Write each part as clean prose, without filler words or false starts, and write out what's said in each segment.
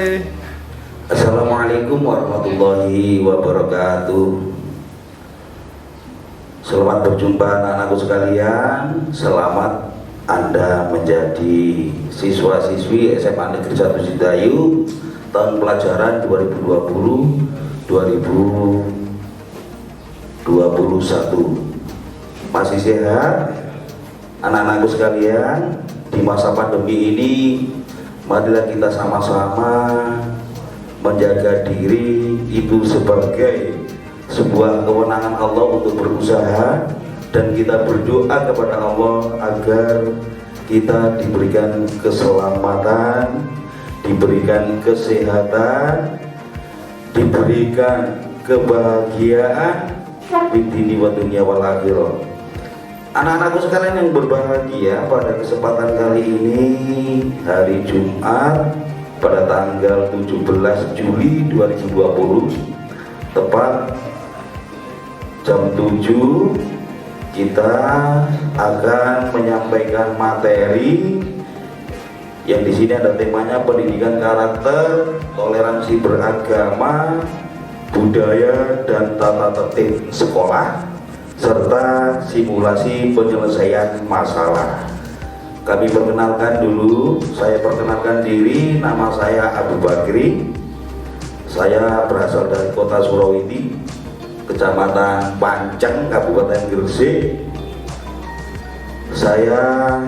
mulai. Assalamualaikum warahmatullahi wabarakatuh. Selamat berjumpa anak-anakku sekalian. Selamat Anda menjadi siswa-siswi SMA Negeri 1 Sidayu tahun pelajaran 2020-2021. Masih sehat anak-anakku sekalian? Di masa pandemi ini marilah kita sama-sama menjaga diri itu sebagai sebuah kewenangan Allah untuk berusaha, dan kita berdoa kepada Allah agar kita diberikan keselamatan, diberikan kesehatan, diberikan kebahagiaan di dini wa dunya wal akhirah. Anak-anakku sekalian yang berbahagia, pada kesempatan kali ini hari Jumat pada tanggal 17 Juli 2020 tepat jam 7 kita akan menyampaikan materi yang di sini ada temanya pendidikan karakter, toleransi beragama, budaya dan tata tertib sekolah, serta simulasi penyelesaian masalah. Kami perkenalkan dulu, saya perkenalkan diri, nama saya Abu Bakri. Saya berasal dari kota Surawiti, Kecamatan Panceng, Kabupaten Gresik. Saya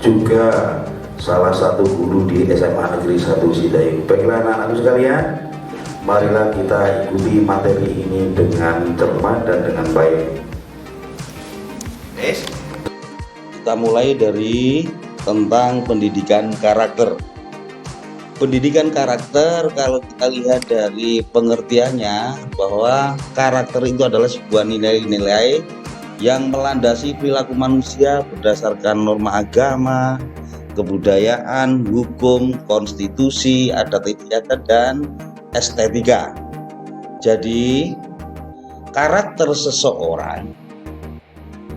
juga salah satu guru di SMA Negeri 1 Sidayu. Baiklah anak-anakku sekalian, marilah kita ikuti materi ini dengan cermat dan dengan baik. Kita mulai dari tentang pendidikan karakter. Pendidikan karakter, kalau kita lihat dari pengertiannya, bahwa karakter itu adalah sebuah nilai-nilai yang melandasi perilaku manusia berdasarkan norma agama, kebudayaan, hukum, konstitusi, adat istiadat, dan estetika. Jadi karakter seseorang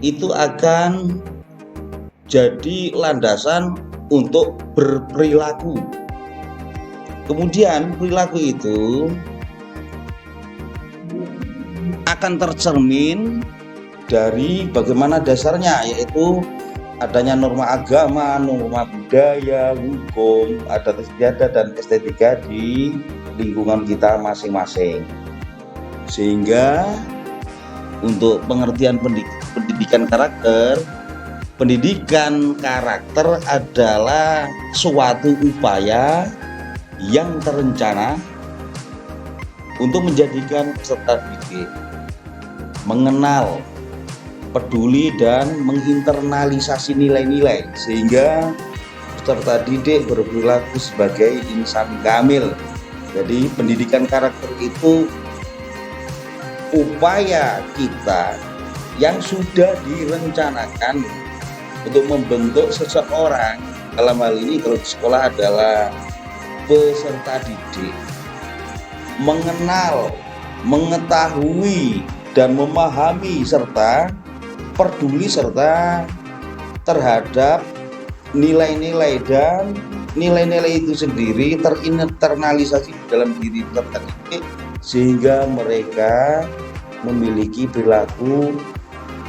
itu akan jadi landasan untuk berperilaku. Kemudian perilaku itu akan tercermin dari bagaimana dasarnya, yaitu adanya norma agama, norma budaya, hukum, adat istiadat, dan estetika di lingkungan kita masing-masing. Sehingga untuk pengertian pendidikan karakter, pendidikan karakter adalah suatu upaya yang terencana untuk menjadikan peserta didik mengenal, peduli, dan menginternalisasi nilai-nilai sehingga peserta didik berperilaku sebagai insan kamil. Jadi pendidikan karakter itu upaya kita yang sudah direncanakan untuk membentuk seseorang, dalam hal ini kalau di sekolah adalah peserta didik, mengenal, mengetahui, dan memahami serta peduli serta terhadap nilai-nilai, dan nilai-nilai itu sendiri terinternalisasi dalam diri peserta didik sehingga mereka memiliki perilaku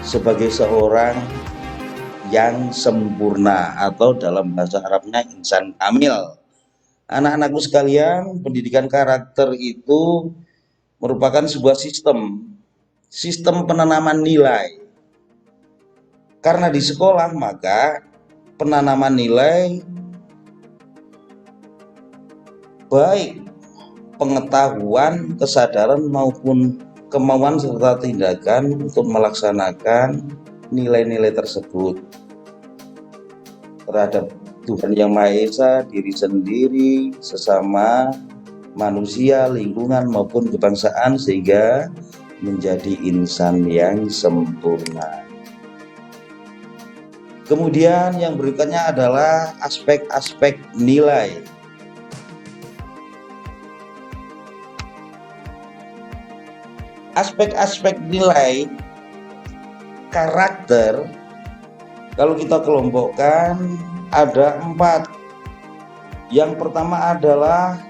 sebagai seorang yang sempurna, atau dalam bahasa Arabnya insan kamil. Anak-anakku sekalian, pendidikan karakter itu merupakan sebuah sistem penanaman nilai. Karena di sekolah, maka penanaman nilai baik pengetahuan, kesadaran maupun kemauan serta tindakan untuk melaksanakan nilai-nilai tersebut terhadap Tuhan Yang Maha Esa, diri sendiri, sesama manusia, lingkungan maupun kebangsaan, sehingga menjadi insan yang sempurna. Kemudian yang berikutnya adalah aspek-aspek nilai. Aspek-aspek nilai karakter kalau kita kelompokkan ada 4. Yang pertama adalah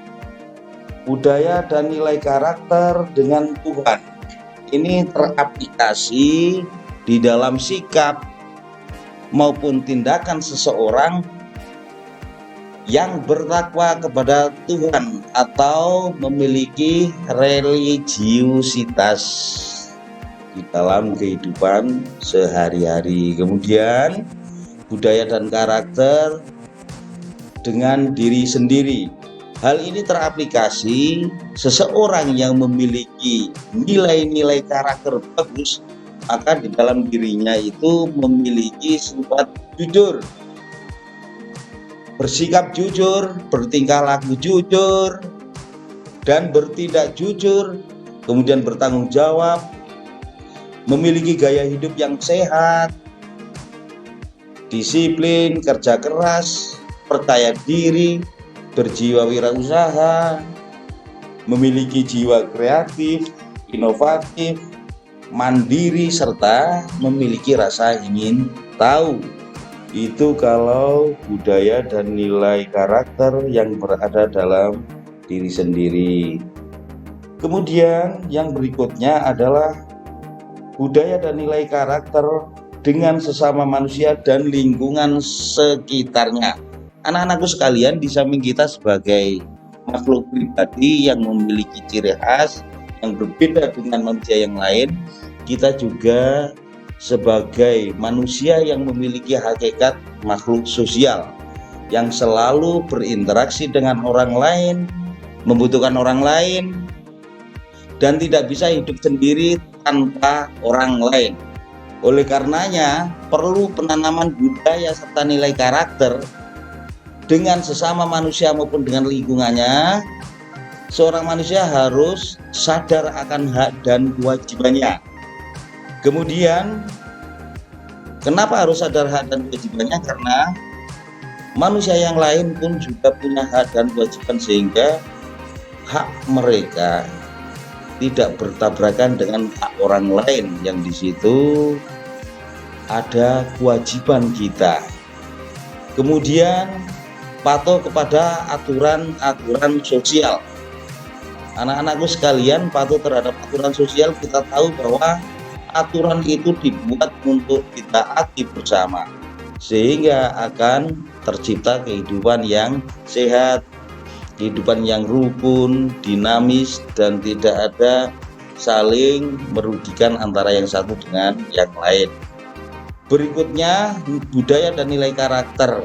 budaya dan nilai karakter dengan Tuhan. Ini teraplikasi di dalam sikap maupun tindakan seseorang yang bertakwa kepada Tuhan atau memiliki religiusitas di dalam kehidupan sehari-hari. Kemudian budaya dan karakter dengan diri sendiri. Hal ini teraplikasi seseorang yang memiliki nilai-nilai karakter bagus, maka di dalam dirinya itu memiliki sifat jujur, bersikap jujur, bertingkah laku jujur, dan bertindak jujur, kemudian bertanggung jawab, memiliki gaya hidup yang sehat, disiplin, kerja keras, percaya diri, berjiwa wirausaha, memiliki jiwa kreatif, inovatif, mandiri, serta memiliki rasa ingin tahu. Itu kalau budaya dan nilai karakter yang berada dalam diri sendiri. Kemudian yang berikutnya adalah budaya dan nilai karakter dengan sesama manusia dan lingkungan sekitarnya. Anak-anakku sekalian, di samping kita sebagai makhluk pribadi yang memiliki ciri khas yang berbeda dengan manusia yang lain, kita juga sebagai manusia yang memiliki hakikat makhluk sosial yang selalu berinteraksi dengan orang lain, membutuhkan orang lain, dan tidak bisa hidup sendiri tanpa orang lain. Oleh karenanya, perlu penanaman budaya serta nilai karakter dengan sesama manusia maupun dengan lingkungannya. Seorang manusia harus sadar akan hak dan kewajibannya. Kemudian, kenapa harus sadar hak dan kewajibannya? Karena manusia yang lain pun juga punya hak dan kewajiban, sehingga hak mereka tidak bertabrakan dengan hak orang lain, yang di situ ada kewajiban kita. Kemudian patuh kepada aturan-aturan sosial. Anak-anakku sekalian, patuh terhadap aturan sosial, kita tahu bahwa aturan itu dibuat untuk ditaati bersama, sehingga akan tercipta kehidupan yang sehat, kehidupan yang rukun, dinamis, dan tidak ada saling merugikan antara yang satu dengan yang lain. Berikutnya, budaya dan nilai karakter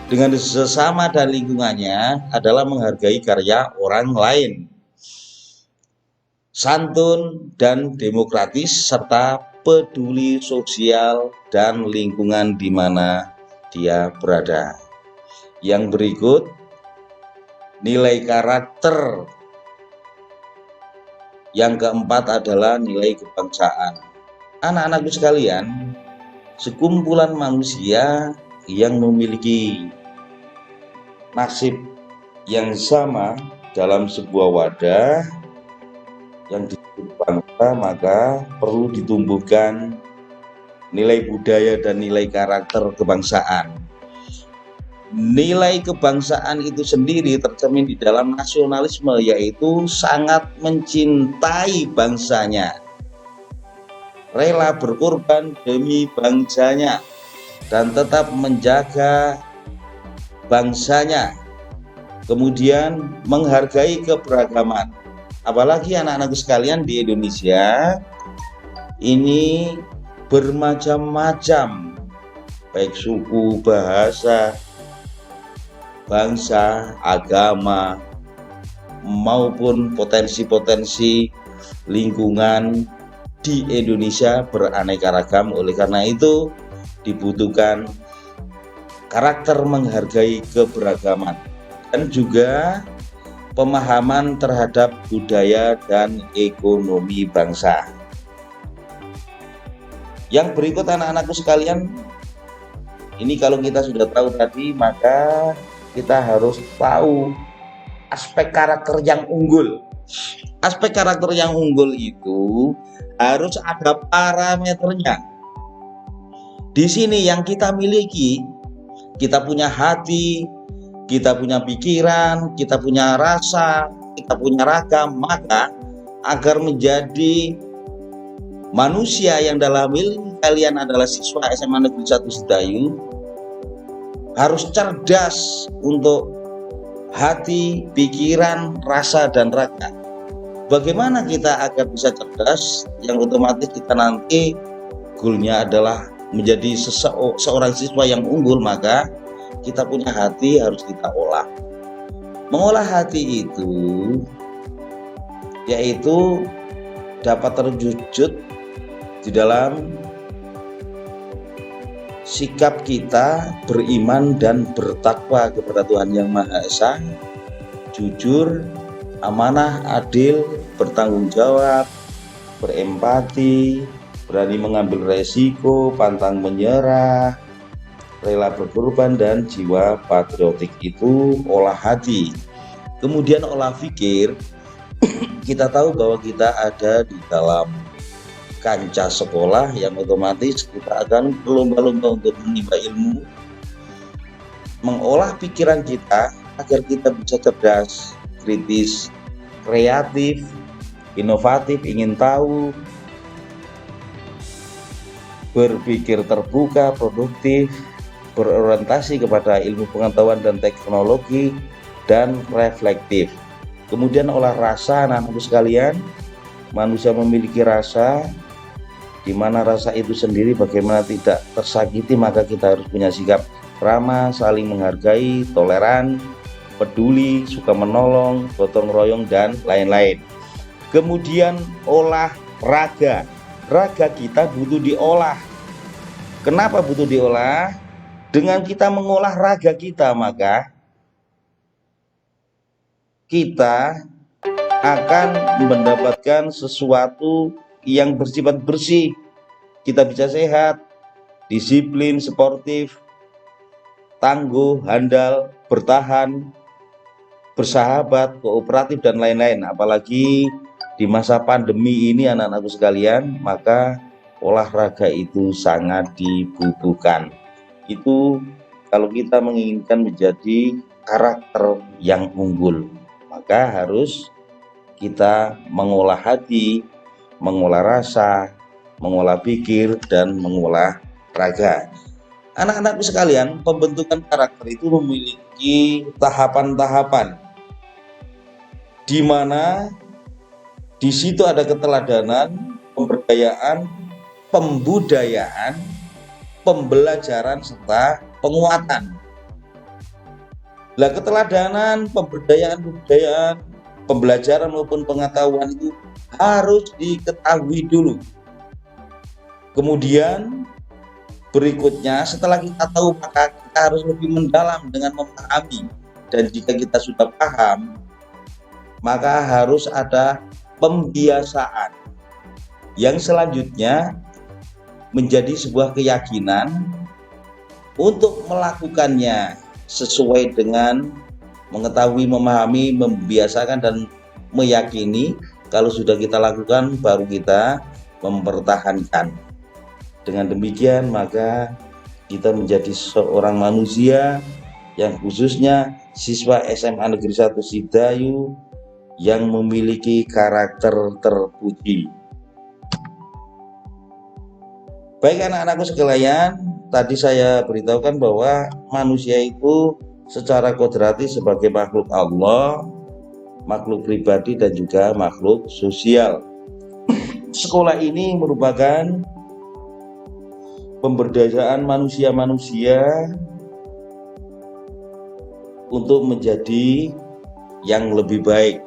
dengan sesama dan lingkungannya adalah menghargai karya orang lain, santun dan demokratis, serta peduli sosial dan lingkungan di mana dia berada. Yang berikut, nilai karakter. Yang keempat adalah nilai kebangsaan. Anak-anakku sekalian, sekumpulan manusia yang memiliki nasib yang sama dalam sebuah wadah yang disebut bangsa, maka perlu ditumbuhkan nilai budaya dan nilai karakter kebangsaan. Nilai kebangsaan itu sendiri tercermin di dalam nasionalisme, yaitu sangat mencintai bangsanya, rela berkorban demi bangsanya, dan tetap menjaga bangsanya. Kemudian menghargai keberagaman. Apalagi anak-anakku sekalian, di Indonesia ini bermacam-macam, baik suku, bahasa, bangsa, agama, maupun potensi-potensi lingkungan di Indonesia beraneka ragam. Oleh karena itu dibutuhkan karakter menghargai keberagaman dan juga pemahaman terhadap budaya dan ekonomi bangsa. Yang berikut anak-anakku sekalian, ini kalau kita sudah tahu tadi, maka kita harus tahu aspek karakter yang unggul. Aspek karakter yang unggul itu harus ada parameternya. Di sini yang kita miliki, kita punya hati, kita punya pikiran, kita punya rasa, kita punya raga, maka agar menjadi manusia yang dalam ilmu kalian adalah siswa SMA Negeri 1 Sidayu, harus cerdas untuk hati, pikiran, rasa, dan raga. Bagaimana kita agar bisa cerdas? Yang otomatis kita nanti goalnya adalah menjadi seorang siswa yang unggul, maka kita punya hati harus kita olah. Mengolah hati itu yaitu dapat terwujud di dalam sikap kita beriman dan bertakwa kepada Tuhan Yang Maha Esa, jujur, amanah, adil, bertanggung jawab, berempati, berani mengambil resiko, pantang menyerah, rela berkorban, dan jiwa patriotik. Itu olah hati. Kemudian olah pikir, kita tahu bahwa kita ada di dalam kancah sekolah yang otomatis kita akan berlomba-lomba untuk menimba ilmu, mengolah pikiran kita agar kita bisa cerdas, kritis, kreatif, inovatif, ingin tahu, berpikir terbuka, produktif, berorientasi kepada ilmu pengetahuan dan teknologi, dan reflektif. Kemudian olah rasa, anak-anakku sekalian, manusia memiliki rasa, di mana rasa itu sendiri bagaimana tidak tersakiti, maka kita harus punya sikap ramah, saling menghargai, toleran, peduli, suka menolong, gotong royong, dan lain-lain. Kemudian olah raga. Raga kita butuh diolah. Kenapa butuh diolah? Dengan kita mengolah raga kita, maka kita akan mendapatkan sesuatu yang bersifat bersih. Kita bisa sehat, disiplin, sportif, tangguh, handal, bertahan, bersahabat, kooperatif, dan lain-lain. Apalagi di masa pandemi ini, anak-anakku sekalian, maka olahraga itu sangat dibutuhkan. Itu kalau kita menginginkan menjadi karakter yang unggul, maka harus kita mengolah hati, mengolah rasa, mengolah pikir, dan mengolah raga. Anak-anakku sekalian, pembentukan karakter itu memiliki tahapan-tahapan, di mana di situ ada keteladanan, pemberdayaan, pembudayaan, pembelajaran, serta penguatan. Lah, keteladanan, pemberdayaan, pembelajaran maupun pengetahuan itu harus diketahui dulu. Kemudian berikutnya, setelah kita tahu, maka kita harus lebih mendalam dengan memahami. Dan jika kita sudah paham, maka harus ada pembiasaan. Yang selanjutnya menjadi sebuah keyakinan untuk melakukannya sesuai dengan mengetahui, memahami, membiasakan, dan meyakini. Kalau sudah kita lakukan, baru kita mempertahankan. Dengan demikian, maka kita menjadi seorang manusia yang khususnya siswa SMA Negeri 1 Sidayu yang memiliki karakter terpuji. Baik anak-anakku sekalian, tadi saya beritahukan bahwa manusia itu secara kodrati sebagai makhluk Allah, makhluk pribadi, dan juga makhluk sosial. Sekolah ini merupakan pemberdayaan manusia-manusia untuk menjadi yang lebih baik.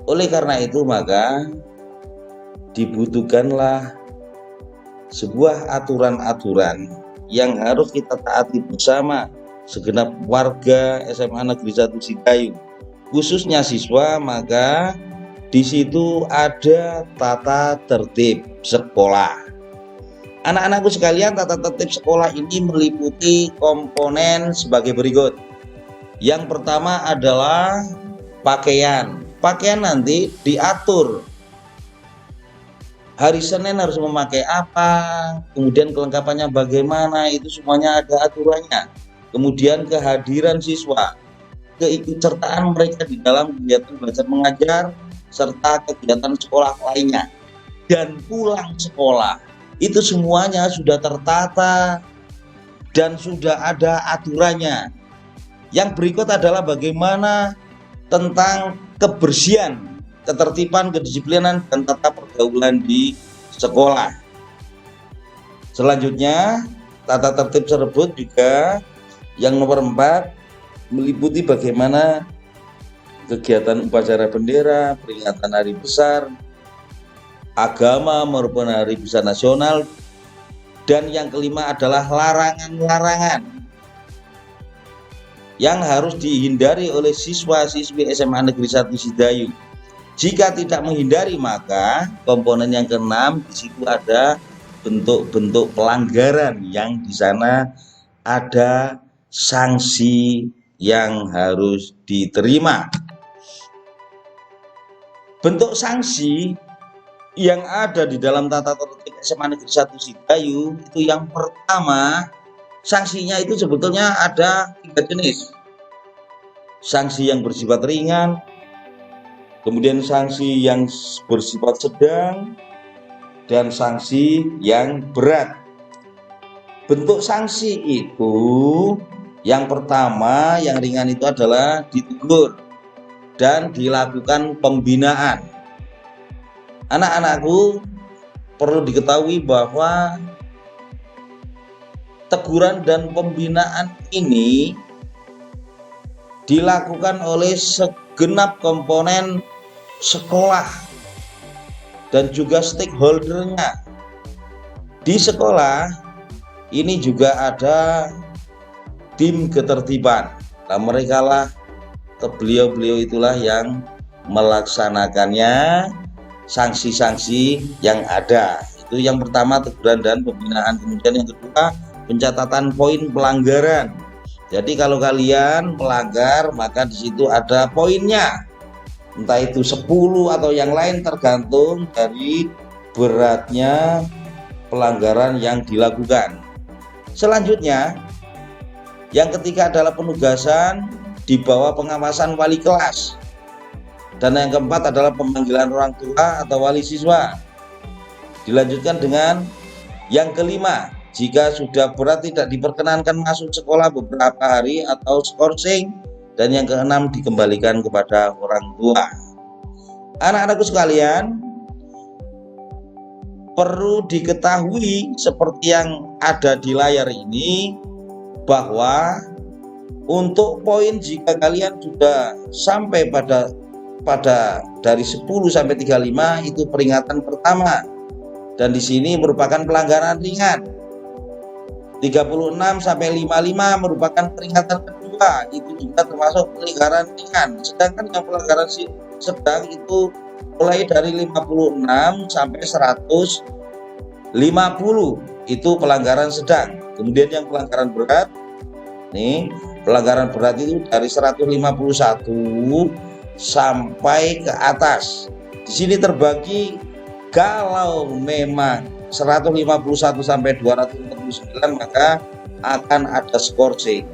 Oleh karena itu, maka dibutuhkanlah sebuah aturan-aturan yang harus kita taati bersama segenap warga SMA Negeri 1 Sidayu, khususnya siswa. Maka di situ ada tata tertib sekolah. Anak-anakku sekalian, tata tertib sekolah ini meliputi komponen sebagai berikut. Yang pertama adalah pakaian. Pakaian nanti diatur. Hari Senin harus memakai apa, kemudian kelengkapannya bagaimana, itu semuanya ada aturannya. kemudian kehadiran siswa, keikutsertaan mereka di dalam kegiatan belajar mengajar, serta kegiatan sekolah lainnya, dan pulang sekolah. Itu semuanya sudah tertata dan sudah ada aturannya. Yang berikut adalah bagaimana tentang kebersihan, ketertiban, kedisiplinan, dan tata pergaulan di sekolah. Selanjutnya, tata tertib tersebut juga yang nomor 4 meliputi bagaimana kegiatan upacara bendera, peringatan hari besar, agama maupun hari besar nasional, dan yang kelima adalah larangan-larangan yang harus dihindari oleh siswa-siswi SMA Negeri 1 Sidayu. Jika tidak menghindari, maka komponen yang keenam di situ ada bentuk-bentuk pelanggaran yang di sana ada sanksi yang harus diterima. Bentuk sanksi yang ada di dalam tata tertib SMA Negeri 1 Sidayu itu yang pertama, sanksinya itu sebetulnya ada 3 jenis. Sanksi yang bersifat ringan, kemudian sanksi yang bersifat sedang, dan sanksi yang berat. Bentuk sanksi itu yang pertama, yang ringan itu adalah ditegur dan dilakukan pembinaan. Anak-anakku, perlu diketahui bahwa teguran dan pembinaan ini dilakukan oleh segenap komponen sekolah dan juga stakeholdernya. Di sekolah ini juga ada tim ketertiban. Nah, mereka lah, beliau-beliau itulah yang melaksanakannya, sanksi-sanksi yang ada. Itu yang pertama, teguran dan pembinaan. Kemudian yang kedua, pencatatan poin pelanggaran. Jadi kalau kalian melanggar, maka di situ ada poinnya. Entah itu 10 atau yang lain, tergantung dari beratnya pelanggaran yang dilakukan. Selanjutnya, yang ketiga adalah penugasan di bawah pengawasan wali kelas. Dan yang keempat adalah pemanggilan orang tua atau wali siswa. Dilanjutkan dengan yang kelima, jika sudah berat tidak diperkenankan masuk sekolah beberapa hari atau skorsing. Dan yang keenam, dikembalikan kepada orang tua. Anak-anakku sekalian, perlu diketahui seperti yang ada di layar ini, bahwa untuk poin jika kalian sudah sampai pada dari 10 sampai 35 itu peringatan pertama, dan di sini merupakan pelanggaran ringan. 36 sampai 55 merupakan peringatan kedua, itu juga termasuk pelanggaran ringan. Sedangkan yang pelanggaran sedang itu mulai dari 56 sampai 150 itu pelanggaran sedang. Kemudian yang pelanggaran berat, nih pelanggaran berat itu dari 151 sampai ke atas. Di sini terbagi, kalau memang 151 sampai 249 maka akan ada skorsing,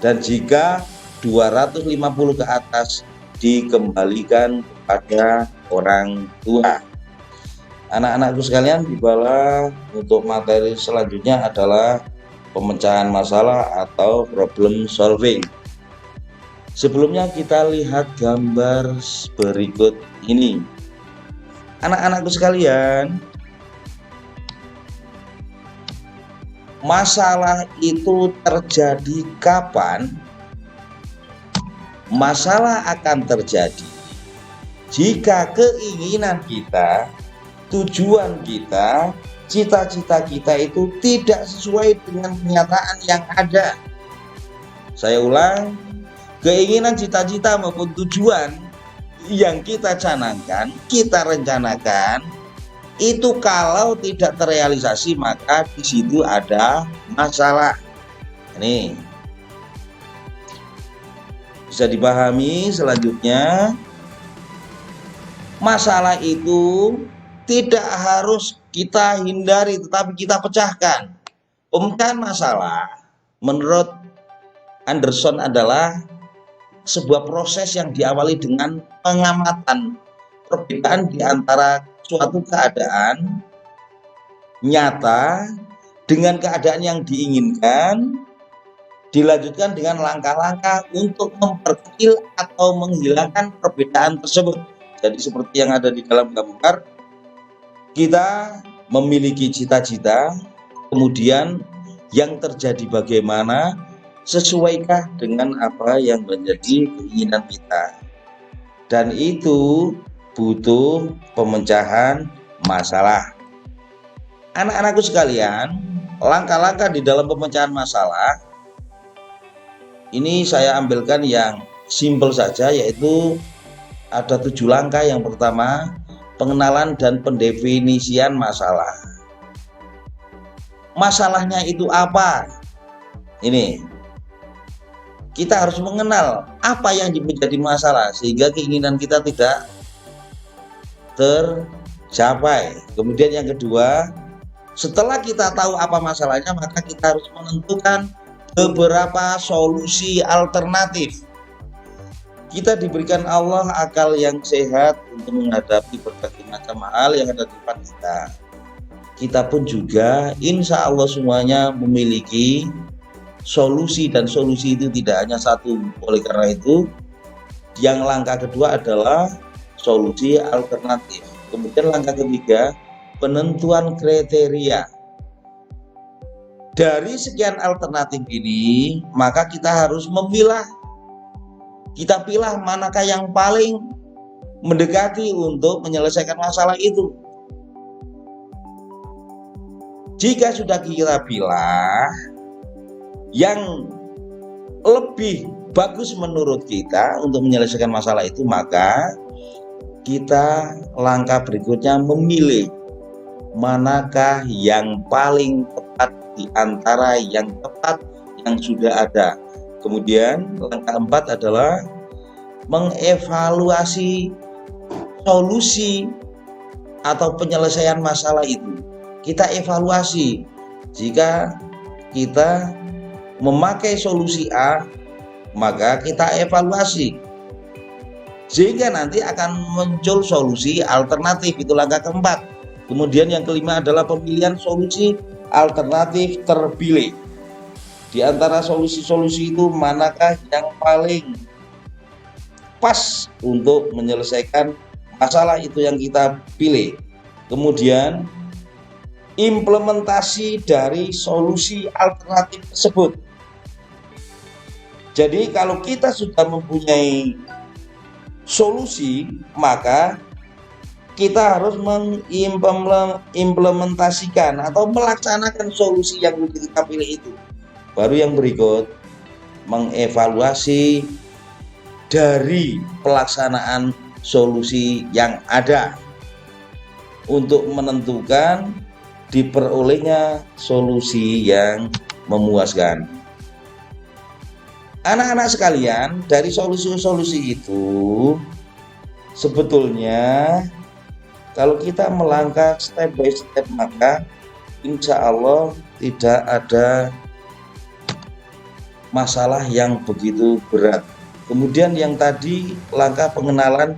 dan jika 250 ke atas dikembalikan kepada orang tua. Anak-anakku sekalian, dibalah untuk materi selanjutnya adalah pemecahan masalah atau problem solving. Sebelumnya kita lihat gambar berikut ini. Anak-anakku sekalian, masalah itu terjadi kapan? Masalah akan terjadi jika keinginan kita, tujuan kita, cita-cita kita itu tidak sesuai dengan kenyataan yang ada. Saya ulang, keinginan, cita-cita maupun tujuan yang kita canangkan, kita rencanakan, itu kalau tidak terrealisasi maka di situ ada masalah. Ini bisa dipahami. Selanjutnya, masalah itu tidak harus kita hindari, tetapi kita pecahkan. Pemecahan masalah menurut Anderson adalah sebuah proses yang diawali dengan pengamatan perbedaan di antara suatu keadaan nyata dengan keadaan yang diinginkan, dilanjutkan dengan langkah-langkah untuk memperkecil atau menghilangkan perbedaan tersebut. Jadi seperti yang ada di dalam gambar, kita memiliki cita-cita, kemudian yang terjadi bagaimana, sesuaikah dengan apa yang menjadi keinginan kita. Dan itu butuh pemecahan masalah. Anak-anakku sekalian, langkah-langkah di dalam pemecahan masalah ini saya ambilkan yang simpel saja, yaitu ada 7 langkah. Yang pertama, pengenalan dan pendefinisian masalah. Masalahnya itu apa? Ini kita harus mengenal apa yang menjadi masalah sehingga keinginan kita tidak tercapai. Kemudian yang kedua, setelah kita tahu apa masalahnya, maka kita harus menentukan beberapa solusi alternatif. Kita diberikan Allah akal yang sehat untuk menghadapi berbagai macam hal yang ada di depan kita. Kita pun juga insya Allah semuanya memiliki solusi, dan solusi itu tidak hanya satu. Oleh karena itu, yang langkah kedua adalah solusi alternatif. Kemudian langkah ketiga, penentuan kriteria. Dari sekian alternatif ini, maka kita harus memilah. Kita pilih manakah yang paling mendekati untuk menyelesaikan masalah itu. Jika sudah kita pilih yang lebih bagus menurut kita untuk menyelesaikan masalah itu, maka kita langkah berikutnya memilih manakah yang paling tepat di antara yang tepat yang sudah ada. Kemudian langkah 4 adalah mengevaluasi solusi atau penyelesaian masalah itu. Kita evaluasi, jika kita memakai solusi A, maka kita evaluasi sehingga nanti akan muncul solusi alternatif. Itu langkah keempat. Kemudian yang kelima adalah pemilihan solusi alternatif terpilih. Di antara solusi-solusi itu manakah yang paling pas untuk menyelesaikan masalah itu yang kita pilih. Kemudian implementasi dari solusi alternatif tersebut. Jadi kalau kita sudah mempunyai solusi, maka kita harus mengimplementasikan atau melaksanakan solusi yang kita pilih itu. Baru yang berikut, mengevaluasi dari pelaksanaan solusi yang ada untuk menentukan diperolehnya solusi yang memuaskan. Anak-anak sekalian, dari solusi-solusi itu sebetulnya kalau kita melangkah step by step, maka insya Allah tidak ada masalah yang begitu berat. Kemudian yang tadi langkah pengenalan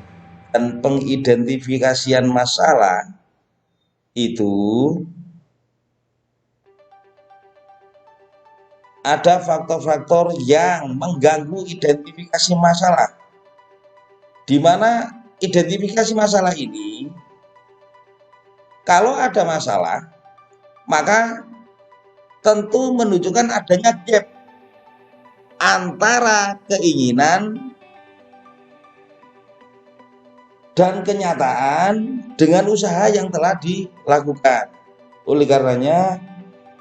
dan pengidentifikasian masalah itu ada faktor-faktor yang mengganggu identifikasi masalah, di mana identifikasi masalah ini, kalau ada masalah, maka tentu menunjukkan adanya gap antara keinginan dan kenyataan dengan usaha yang telah dilakukan. Oleh karenanya,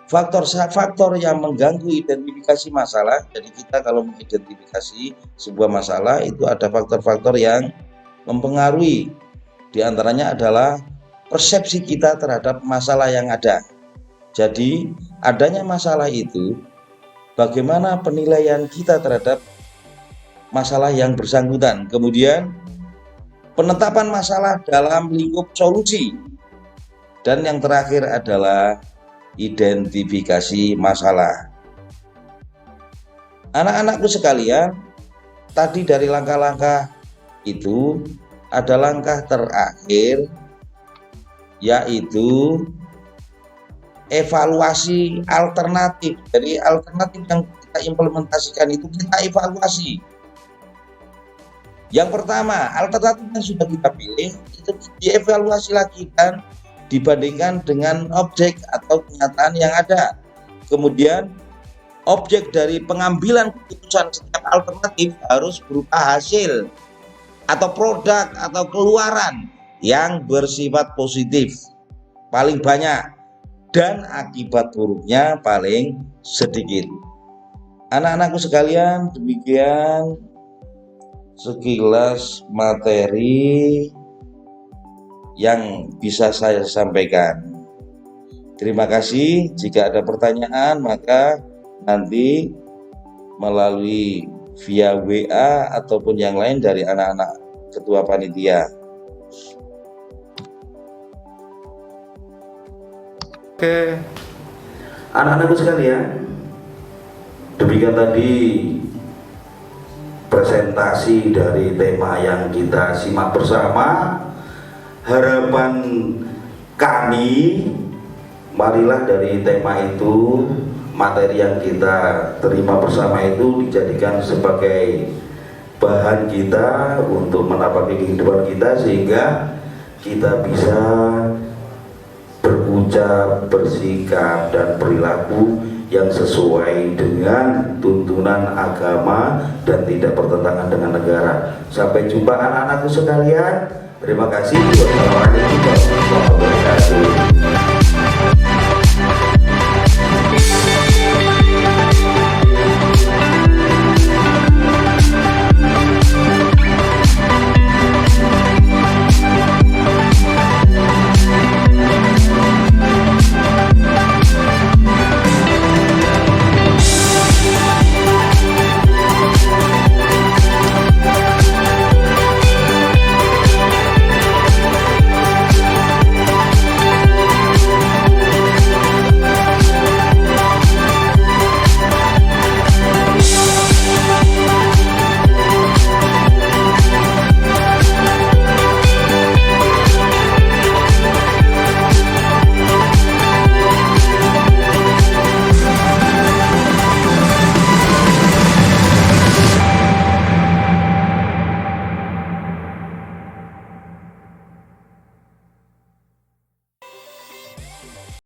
faktor-faktor yang mengganggu identifikasi masalah, jadi kita kalau mengidentifikasi sebuah masalah itu ada faktor-faktor yang mempengaruhi. Di antaranya adalah persepsi kita terhadap masalah yang ada. Jadi adanya masalah itu, bagaimana penilaian kita terhadap masalah yang bersangkutan. Kemudian penetapan masalah dalam lingkup solusi. Dan yang terakhir adalah identifikasi masalah. Anak-anakku sekalian, tadi dari langkah-langkah itu ada langkah terakhir, yaitu evaluasi alternatif. Jadi alternatif yang kita implementasikan itu kita evaluasi. Yang pertama, alternatif yang sudah kita pilih itu dievaluasi lagi dan dibandingkan dengan objek atau kenyataan yang ada. Kemudian objek dari pengambilan keputusan setiap alternatif harus berupa hasil atau produk atau keluaran yang bersifat positif paling banyak dan akibat buruknya paling sedikit. Anak-anakku sekalian, demikian sekilas materi yang bisa saya sampaikan. Terima kasih. Jika ada pertanyaan maka nanti melalui via WA ataupun yang lain dari anak-anak ketua panitia. Oke, anak-anakku sekalian, demikian tadi presentasi dari tema yang kita simak bersama. Harapan kami, marilah dari tema itu, materi yang kita terima bersama itu dijadikan sebagai bahan kita untuk menapaki kehidupan kita, sehingga kita bisa berucap, bersikap, dan perilaku yang sesuai dengan tuntunan agama dan tidak bertentangan dengan negara. Sampai jumpa anak-anakku sekalian. Terima kasih. Wassalamualaikum warahmatullahi wabarakatuh.